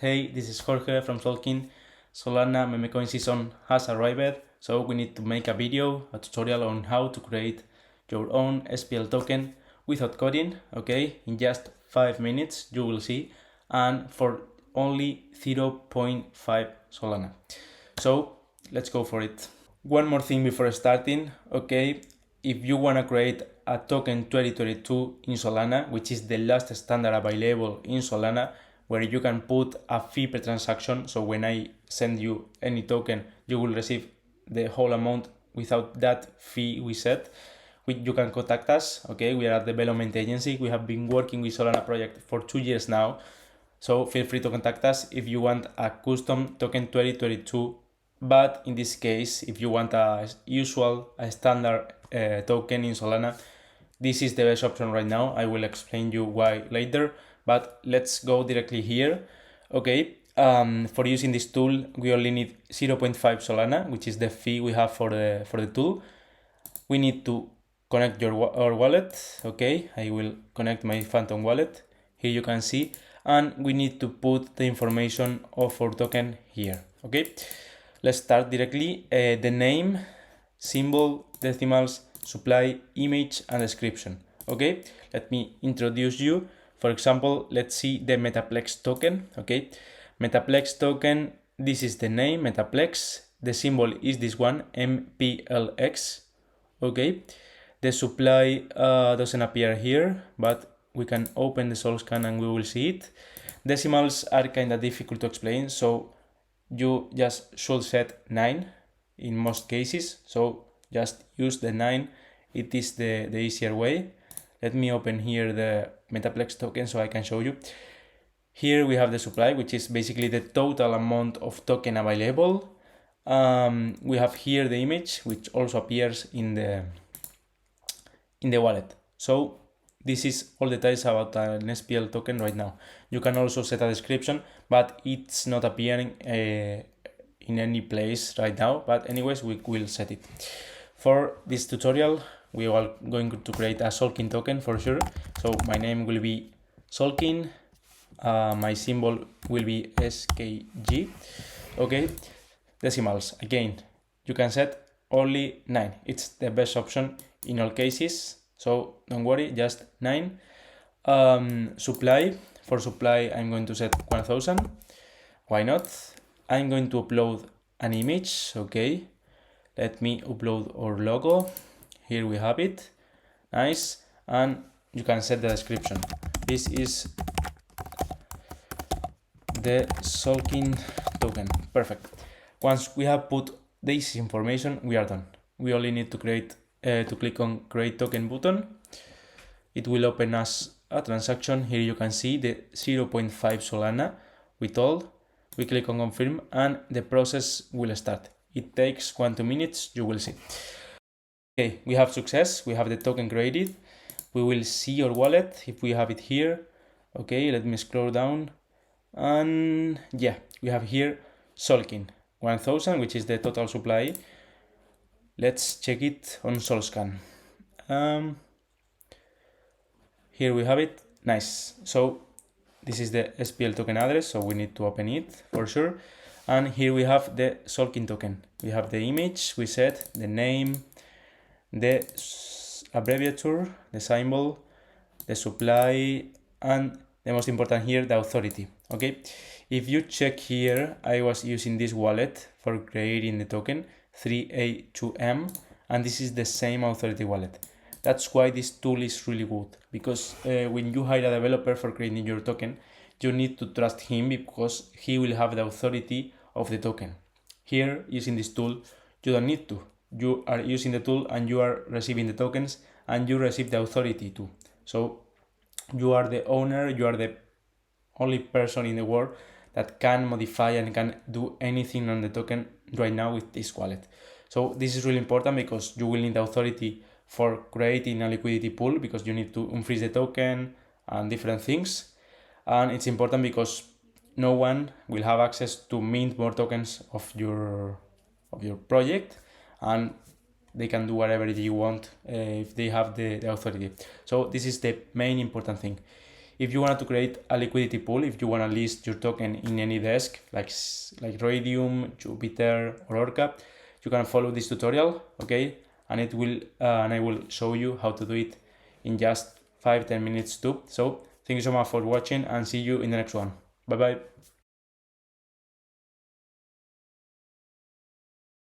Hey, this is Jorge from Solkin. Solana meme coin season has arrived, so we need to make a video, a tutorial on how to create your own SPL token without coding, okay? In just 5 minutes, you will see, and for only 0.5 Solana. So let's go for it. One more thing before starting, okay? If you wanna create a token 2022 in Solana, which is the last standard available in Solana, where you can put a fee per transaction. So when I send you any token, you will receive the whole amount without that fee we set. You can contact us, okay? We are a development agency. We have been working with Solana project for 2 years now. So feel free to contact us if you want a custom token 2022. But in this case, if you want a standard token in Solana, this is the best option right now. I will explain you why later, but let's go directly here. Okay, for using this tool, we only need 0.5 Solana, which is the fee we have for the tool. We need to connect our wallet. Okay, I will connect my Phantom wallet. Here you can see, and we need to put the information of our token here. Okay, let's start directly. The name, symbol, decimals, supply, image, and description. Okay, let me introduce you. For example, let's see the Metaplex token. Okay, Metaplex token, this is the name, Metaplex. The symbol is this one, MPLX. Okay, the supply doesn't appear here, but we can open the source scan and we will see it. Decimals are kind of difficult to explain, so you just should set 9 in most cases. So just use the 9. It is the easier way. Let me open here the Metaplex token so I can show you. Here we have the supply, which is basically the total amount of token available. We have here the image, which also appears in the wallet. So this is all the details about an SPL token right now. You can also set a description, but it's not appearing in any place right now. But anyways, we will set it. For this tutorial, we are going to create a Solkin token for sure. So my name will be Solkin. My symbol will be SKG. Okay, decimals, again, you can set only 9. It's the best option in all cases, so don't worry, just 9. Supply, for supply I'm going to set 1000. Why not? I'm going to upload an image. Okay, let me upload our logo. Here we have it. Nice. And you can set the description. This is the Solkin token. Perfect. Once we have put this information, we are done. We only need to click on create token button. It will open us a transaction. Here you can see the 0.5 Solana with all. We click on confirm and the process will start. It takes 1-2 minutes, you will see. Okay, we have success. We have the token created. We will see our wallet if we have it here. Okay, let me scroll down. And yeah, we have here Solkin 1000, which is the total supply. Let's check it on SolScan. Here we have it. Nice. So this is the SPL token address, so we need to open it for sure. And here we have the Solkin token. We have the image, we set the name, the abbreviature, the symbol, the supply, and the most important here, the authority. Okay, if you check here, I was using this wallet for creating the token 3A2M, and this is the same authority wallet. That's why this tool is really good, because when you hire a developer for creating your token, you need to trust him because he will have the authority of the token. Here, using this tool, you don't need to. You are using the tool and you are receiving the tokens and you receive the authority too. So you are the owner, you are the only person in the world that can modify and can do anything on the token right now with this wallet. So this is really important because you will need the authority for creating a liquidity pool, because you need to unfreeze the token and different things. And it's important because no one will have access to mint more tokens of your project, and they can do whatever you want if they have the authority. So this is the main important thing. If you want to create a liquidity pool, if you want to list your token in any desk like Radium, Jupiter, or Orca, you can follow this tutorial, okay? And I will show you how to do it in just 5-10 minutes too. So thank you so much for watching, and see you in the next one. Bye bye.